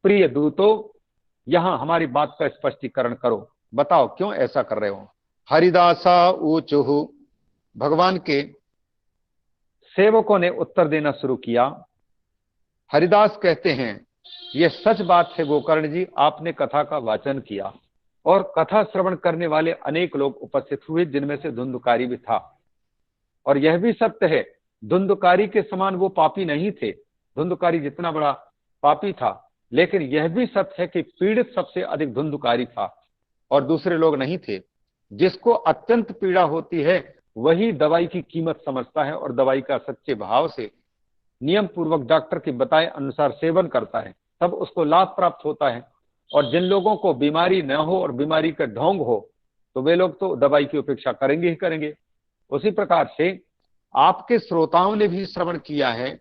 प्रिय दूतों, यहां हमारी बात का स्पष्टीकरण करो, बताओ क्यों ऐसा कर रहे हो? हरिदासा ऊचुहु, भगवान के सेवकों ने उत्तर देना शुरू किया। हरिदास कहते हैं, यह सच बात है गोकर्ण जी, आपने कथा का वाचन किया और कथा श्रवण करने वाले अनेक लोग उपस्थित हुए, जिनमें से धुंधुकारी भी था। और यह भी सत्य है, धुंधुकारी के समान वो पापी नहीं थे। धुंधुकारी जितना बड़ा पापी था, लेकिन यह भी सत्य है कि पीड़ित सबसे अधिक धुंधुकारी था और दूसरे लोग नहीं थे। जिसको अत्यंत पीड़ा होती है वही दवाई की कीमत समझता है और दवाई का सच्चे भाव से नियम पूर्वक डॉक्टर के बताए अनुसार सेवन करता है, तब उसको लाभ प्राप्त होता है। और जिन लोगों को बीमारी न हो और बीमारी का ढोंग हो, तो वे लोग तो दवाई की उपेक्षा करेंगे ही करेंगे। उसी प्रकार से आपके श्रोताओं ने भी श्रवण किया है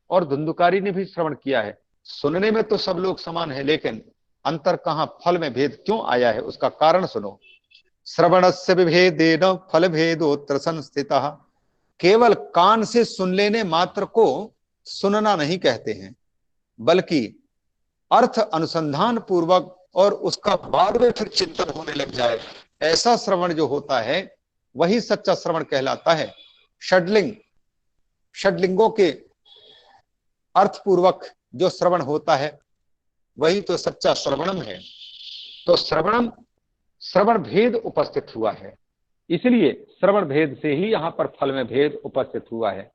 और धुंधुकारी ने भी श्रवण किया है। सुनने में तो सब लोग समान है, लेकिन अंतर कहां, फल में भेद क्यों आया है? उसका कारण सुनो। श्रवणस्य विभेदेन फल भेदोत्र संस्थितः, केवल कान से सुन लेने मात्र को सुनना नहीं कहते हैं, बल्कि अर्थ अनुसंधान पूर्वक और उसका बाद में फिर चिंतन होने लग जाए, ऐसा श्रवण जो होता है वही सच्चा श्रवण कहलाता है। षडलिंगों के अर्थ पूर्वक जो श्रवण होता है वही तो सच्चा श्रवणम है। तो श्रवण भेद उपस्थित हुआ है, इसलिए श्रवण भेद से ही यहां पर फल में भेद उपस्थित हुआ है।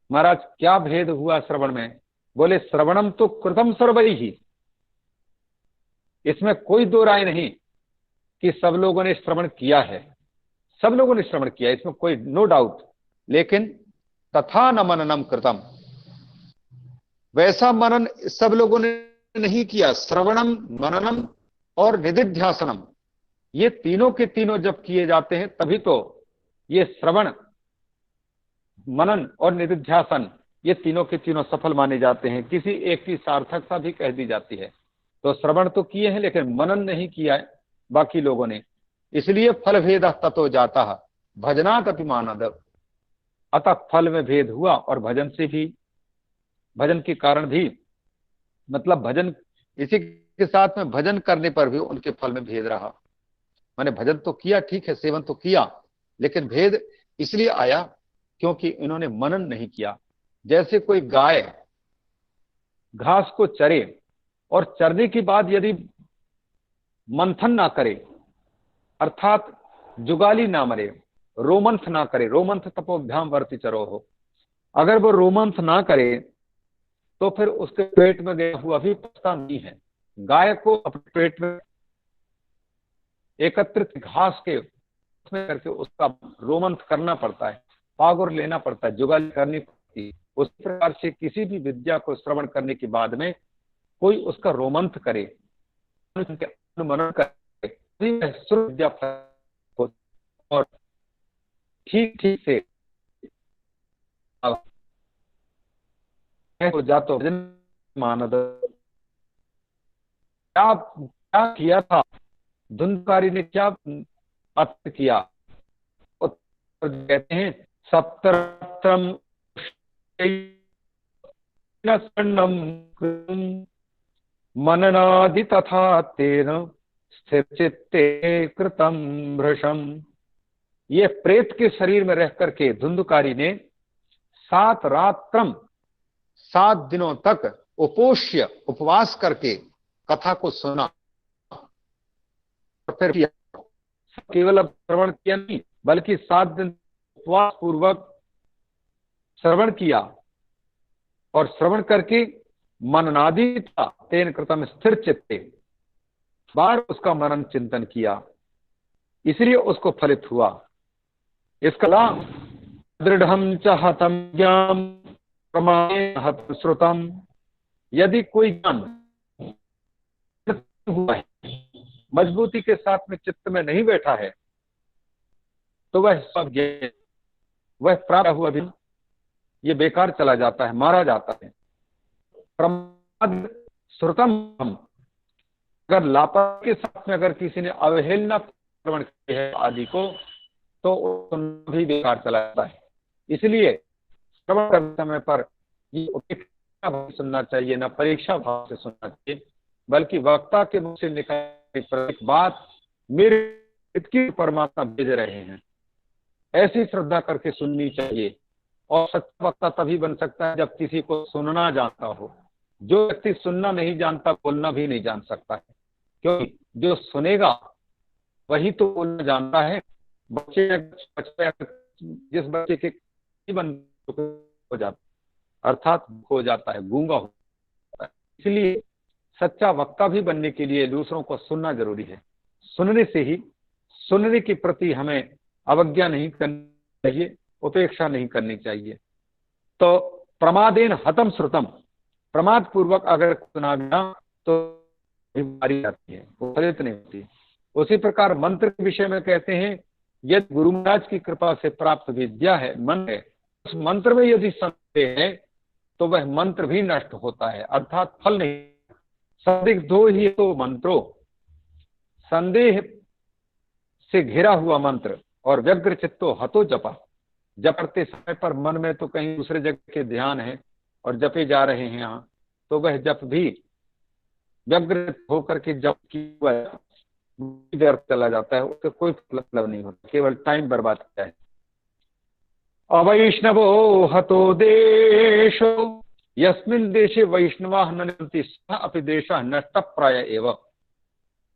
महाराज क्या भेद हुआ श्रवण में? बोले श्रवणम तो कृतम सर्वैहि, इसमें कोई दो राय नहीं। कि सब लोगों ने श्रवण किया है, सब लोगों ने श्रवण किया, इसमें कोई नो डाउट, लेकिन तथा न मननम कृतम, वैसा मनन सब लोगों ने नहीं किया। श्रवणम, मननम और निधिध्यासनम, ये तीनों के तीनों जब किए जाते हैं तभी तो ये श्रवण, मनन और निधिध्यासन, ये तीनों के तीनों सफल माने जाते हैं। किसी एक की सार्थकता भी कह दी जाती है। तो श्रवण तो किए हैं लेकिन मनन नहीं किया है बाकी लोगों ने, इसलिए फल भेद ततो जाता भजनात् अपि मानद, अतः फल में भेद हुआ और भजन से भी, भजन के कारण भी, मतलब भजन, इसी के साथ में भजन करने पर भी उनके फल में भेद रहा। मैंने भजन तो किया, ठीक है, सेवन तो किया, लेकिन भेद इसलिए आया क्योंकि इन्होंने मनन नहीं किया। जैसे कोई गाय घास को चरे और चरने के बाद यदि मंथन ना करे, अर्थात जुगाली ना मरे, रोमंथ ना करे, रोमंथ तपोभ्याम वर्ति चरो हो, अगर वो रोमंथ ना करे तो फिर उसके पेट में गया हुआ भी पचता नहीं है। गाय को अपने पेट में एकत्रित घास के उसमें करके उसका रोमंथ करना पड़ता है, पागुर लेना पड़ता है, जुगाली करनी पड़ती है। उस प्रकार से किसी भी विद्या को श्रवण करने के बाद में कोई उसका रोमंथ करे, मनन करे, विद्या और ठीक ठीक से हो जातो भजन मानद। क्या क्या किया था धुंधकारी ने, क्या अर्थ किया? कहते हैं सप्तरत्रम मननादि तथा तेन स्थिर चित्ते कृतम भृशम। ये प्रेत के शरीर में रह करके धुंधकारी ने 7 रात्रम, 7 दिनों तक उपोष्य, उपवास करके कथा को सुना, और फिर केवल श्रवण किया नहीं बल्कि 7 दिन उपवास पूर्वक श्रवण किया, और श्रवण करके मननादि था तेन कृतम स्थिर चित्ते, बार उसका मनन चिंतन किया, इसलिए उसको फलित हुआ। इसका लाभ दृढ़म च हतम ज्ञान प्रमाणेन हत श्रुतम, यदि कोई ज्ञान हुआ है, मजबूती के साथ में चित्त में नहीं बैठा है, तो वह सब ज्ञान, वह प्राप्त हुआ भी ये बेकार चला जाता है, मारा जाता है। प्रमाद श्रुतम, अगर लापरवाही के साथ में अगर किसी ने अवहेलना श्रवण की है आदि को, तो भी बेकार चला जाता है। इसलिए श्रवण करते समय पर ये उपेक्षा भाव से सुनना चाहिए, न परीक्षा भाव से सुनना चाहिए, बल्कि वक्ता के मुख से निकली प्रत्येक बात मेरे हित की परमात्मा भेज रहे हैं, ऐसी श्रद्धा करके सुननी चाहिए। और सच्चा वक्ता तभी बन सकता है जब किसी को सुनना जानता हो। जो व्यक्ति सुनना नहीं जानता, बोलना भी नहीं जान सकता है, क्योंकि जो सुनेगा वही तो बोलना जानता है। बच्चे जिस बच्चे के हो जाता, अर्थात हो जाता है, गूंगा हो जाता है। इसलिए सच्चा वक्ता भी बनने के लिए दूसरों को सुनना जरूरी है। सुनने से ही, सुनने के प्रति हमें अवज्ञा नहीं करनी चाहिए, उपेक्षा नहीं करनी चाहिए। तो प्रमादेन हतम श्रुतम, प्रमाद पूर्वक अगर सुना गया तो बीमारी आती है, वो फलित नहीं होती। उसी प्रकार मंत्र के विषय में कहते हैं, यदि गुरु महाराज की कृपा से प्राप्त विद्या है, मन है, उस मंत्र में यदि संदेह है तो वह मंत्र भी नष्ट होता है, अर्थात फल नहीं। संदिग्धो ही तो मंत्रो, संदेह से घिरा हुआ मंत्र, और व्यग्र चित्तो हतो जपा, जपते समय पर मन में तो कहीं दूसरे जगह के ध्यान है और जपे जा रहे हैं यहाँ, तो वह जप भी व्यग्र होकर के जप की व्यर्थ चला जाता है, उससे कोई मतलब नहीं होता, केवल टाइम बर्बाद किया है। अवैष्णवो हतो देशो यस्मिन् देशे वैष्णवाः न निवसन्ति सः अपि देशः नष्टप्राय एव।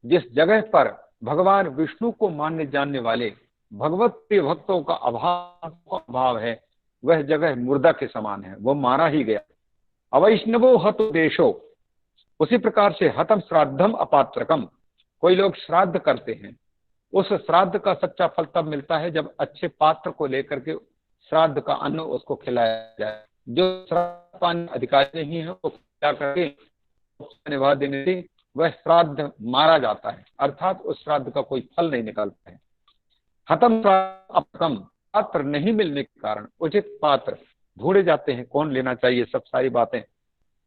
जिस जगह पर भगवान विष्णु को मानने जानने वाले भगवत प्रिय भक्तों का अभाव है, वह जगह मुर्दा के समान है, वो मारा ही गया। अवैष्णवो हतो देशो, उसी प्रकार से हतम श्राद्धम अपात्रकम, कोई लोग श्राद्ध करते हैं उस श्राद्ध का सच्चा फल तब मिलता है जब अच्छे पात्र को लेकर के श्राद्ध का अन्न उसको खिलाया जाए। जो श्राद्ध पानी अधिकारी नहीं है वो क्या करके निभा देने से वह श्राद्ध मारा जाता है, अर्थात उस श्राद्ध का कोई फल नहीं निकलता है। हतम अपकम, पात्र नहीं मिलने के कारण उचित पात्र ढूंढे जाते हैं, कौन लेना चाहिए, सब सारी बातें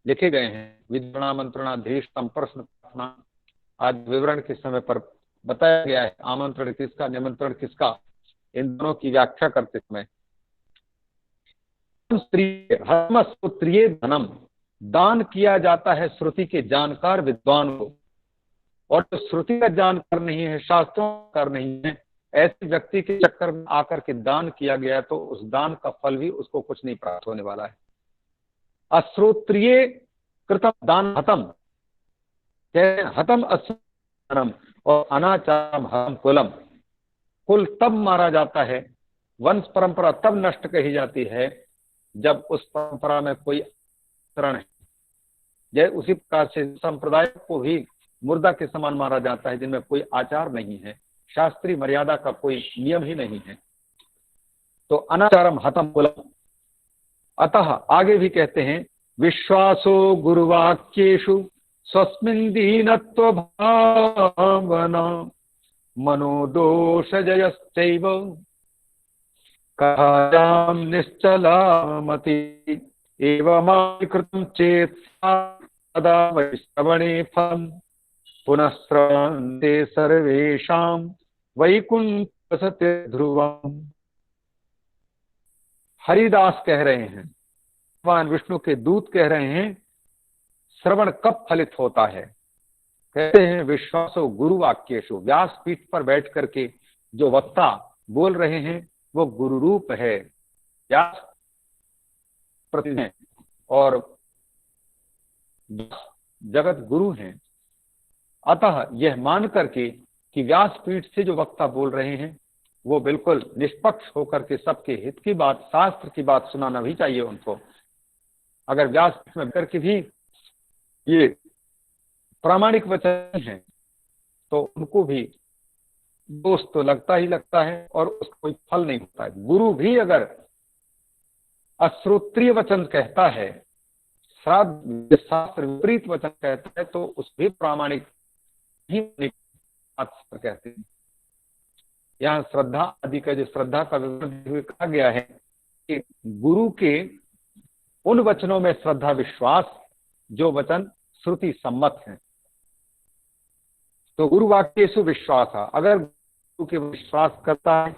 लिखे गए हैं। विद्रणा मंत्रणा धीष्टम प्रश्न प्रार्थना आज विवरण के समय पर बताया गया है। आमंत्रण किसका, निमंत्रण किसका, इन दोनों की व्याख्या करते समय स्त्रीय धनम, दान किया जाता है श्रुति के जानकार विद्वान को, और जो श्रुति का जानकार नहीं है, शास्त्रों का नहीं है, ऐसे व्यक्ति के चक्कर में आकर के दान किया गया तो उस दान का फल भी उसको कुछ नहीं प्राप्त होने वाला है। अश्रोत्रिय कृतम दान हतम, हतम अश्रम और अनाचारम हतम कुलम, कुल तब मारा जाता है, वंश परंपरा तब नष्ट कही जाती है जब उस परंपरा में कोई आचरण है। जैसे उसी प्रकार से संप्रदाय को भी मुर्दा के समान मारा जाता है जिनमें कोई आचार नहीं है, शास्त्रीय मर्यादा का कोई नियम ही नहीं है। तो अनाचारम हतम कुलम। अतः आगे भी कहते हैं विश्वासो गुरुवाक्येषु स्वस्मिन् दीनत्व भावना मनोदोष जयश्चैव कथायां निश्चलामति एवमाकृतं चेत् सदा वै श्रवणे फलं पुनः श्रवन्ते सर्वेषां वैकुंठवसते ध्रुवम्। हरिदास कह रहे हैं, भगवान विष्णु के दूत कह रहे हैं, श्रवण कब फलित होता है। कहते हैं विश्वासो गुरु वाक्येषु, व्यास पीठ पर बैठ करके जो वक्ता बोल रहे हैं वो गुरु रूप है, व्यास प्रति हैं और जगत गुरु हैं। अतः यह मान करके कि व्यास पीठ से जो वक्ता बोल रहे हैं वो बिल्कुल निष्पक्ष होकर के सबके हित की बात, शास्त्र की बात सुनाना भी चाहिए उनको। अगर व्यास पीठ में करके भी ये प्रामाणिक वचन है तो उनको भी दोष तो लगता ही लगता है और उसका कोई फल नहीं होता है। गुरु भी अगर अश्रोत्रिय वचन कहता है, श्राद्ध शास्त्र विपरीत वचन कहता है तो उस भी प्रामाणिक ही कहते हैं। यहाँ श्रद्धा आदि का जो श्रद्धा का विवरण कहा गया है कि गुरु के उन वचनों में श्रद्धा विश्वास जो वचन श्रुति सम्मत है। तो गुरु वाक्येषु विश्वास, अगर गुरु के विश्वास करता है,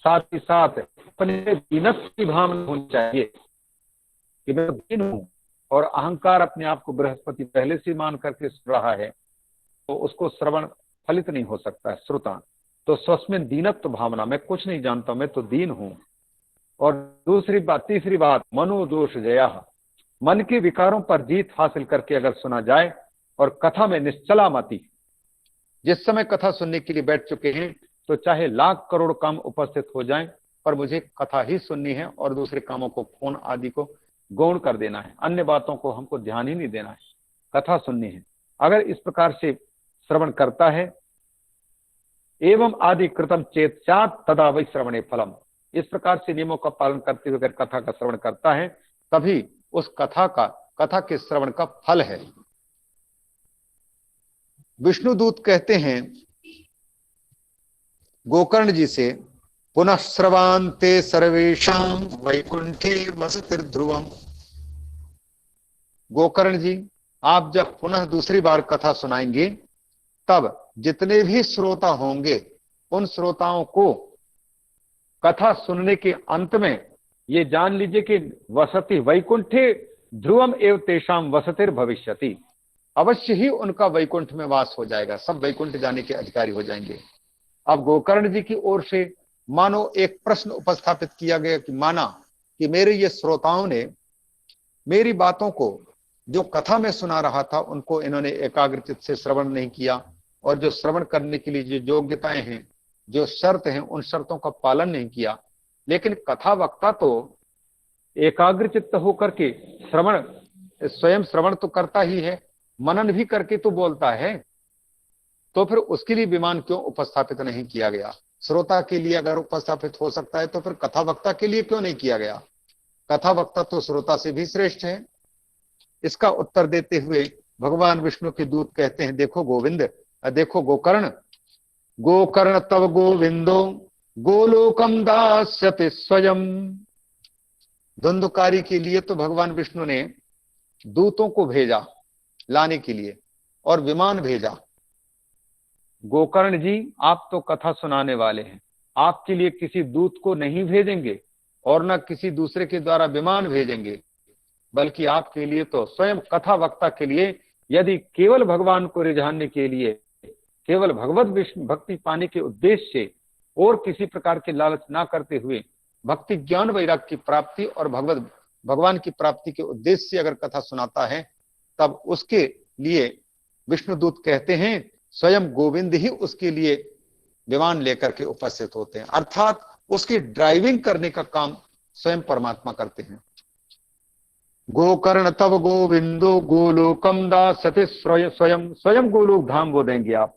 साथ ही साथ अपने दीनत्व की भावना होनी चाहिए कि मैं दीन हूं और अहंकार अपने आप को बृहस्पति पहले से मान करके सुन रहा है तो उसको श्रवण फलित नहीं हो सकता है। श्रुता तो स्वस्मिन दीनत्व भावना, मैं कुछ नहीं जानता, मैं तो दीन हूं। और दूसरी बात, तीसरी बात, मनोदोष जया, मन के विकारों पर जीत हासिल करके अगर सुना जाए और कथा में निश्चला मति, जिस समय कथा सुनने के लिए बैठ चुके हैं तो चाहे लाख करोड़ काम उपस्थित हो जाएं पर मुझे कथा ही सुननी है और दूसरे कामों को, फोन आदि को गौण कर देना है, अन्य बातों को हमको ध्यान ही नहीं देना है, कथा सुननी है। अगर इस प्रकार से श्रवण करता है, एवं आदि कृतम चेत स्यात् तदा वै श्रवणे फलम, इस प्रकार से नियमों का पालन करते हुए अगर कथा का श्रवण करता है तभी उस कथा के श्रवण का फल है। विष्णुदूत कहते हैं गोकर्ण जी से, पुनः श्रवान्ते सर्वेषां वैकुंठे वसतिर्ध्रुवम्। गोकर्ण जी, आप जब पुनः दूसरी बार कथा सुनाएंगे तब जितने भी श्रोता होंगे उन श्रोताओं को कथा सुनने के अंत में ये जान लीजिए कि वसति वैकुंठे ध्रुवम एव तेषाम वसतिर् भविष्यति, अवश्य ही उनका वैकुंठ में वास हो जाएगा, सब वैकुंठ जाने के अधिकारी हो जाएंगे। अब गोकर्ण जी की ओर से मानो एक प्रश्न उपस्थापित किया गया कि माना कि मेरे ये श्रोताओं ने मेरी बातों को जो कथा में सुना रहा था उनको इन्होंने एकाग्रचित से श्रवण नहीं किया और जो श्रवण करने के लिए जो योग्यताएं हैं, जो शर्त हैं, उन शर्तों का पालन नहीं किया। लेकिन कथा वक्ता तो एकाग्रचित्त होकर के श्रवण, स्वयं श्रवण तो करता ही है, मनन भी करके तो बोलता है। तो फिर उसके लिए विमान क्यों उपस्थापित नहीं किया गया? श्रोता के लिए अगर उपस्थापित हो सकता है तो फिर कथा वक्ता के लिए क्यों नहीं किया गया? कथा वक्ता तो श्रोता से भी श्रेष्ठ है। इसका उत्तर देते हुए भगवान विष्णु के दूत कहते हैं, देखो गोविंद, देखो गोकर्ण, गोकर्ण तव गोविंदो गोलोकम दास्यति स्वयं। धुंधकारी के लिए तो भगवान विष्णु ने दूतों को भेजा लाने के लिए और विमान भेजा। गोकर्ण जी, आप तो कथा सुनाने वाले हैं, आपके लिए किसी दूत को नहीं भेजेंगे और न किसी दूसरे के द्वारा विमान भेजेंगे, बल्कि आपके लिए तो स्वयं कथा वक्ता के लिए, यदि केवल भगवान को रिझाने के लिए, केवल भगवत विष्णु भक्ति पाने के उद्देश्य से और किसी प्रकार के लालच ना करते हुए भक्ति ज्ञान वैराग्य की प्राप्ति और भगवान की प्राप्ति के उद्देश्य से अगर कथा सुनाता है, तब उसके लिए विष्णुदूत कहते हैं स्वयं गोविंद ही उसके लिए विमान लेकर के उपस्थित होते हैं, अर्थात उसकी ड्राइविंग करने का काम स्वयं परमात्मा करते हैं। गोकर्ण तब गोविंदो गोलोकम दासते स्वयं, स्वयं गोलोक धाम वो देंगे आप।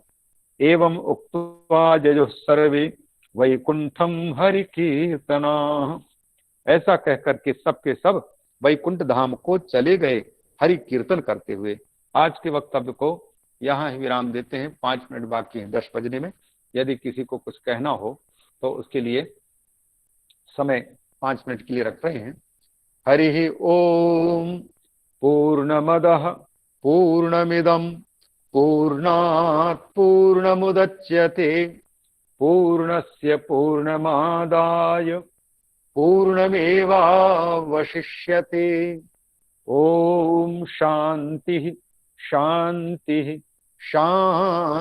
एवं उक्त्वा जयो सर्वे वैकुंठम हरि कीर्तना। ऐसा कहकर के सबके सब वैकुंठ धाम को चले गए हरि कीर्तन करते हुए। आज के वक्तव्य को यहाँ ही विराम देते हैं, 5 मिनट बाकी हैं 10 बजने में। यदि किसी को कुछ कहना हो तो उसके लिए समय 5 मिनट के लिए रख रहे हैं। हरि ओम। पूर्णमदः पूर्णमिदं पूर्णात् पूर्णमुदच्यते पूर्णस्य पूर्णमादाय पूर्णमेवावशिष्यते। ओम शांति शांति शांति।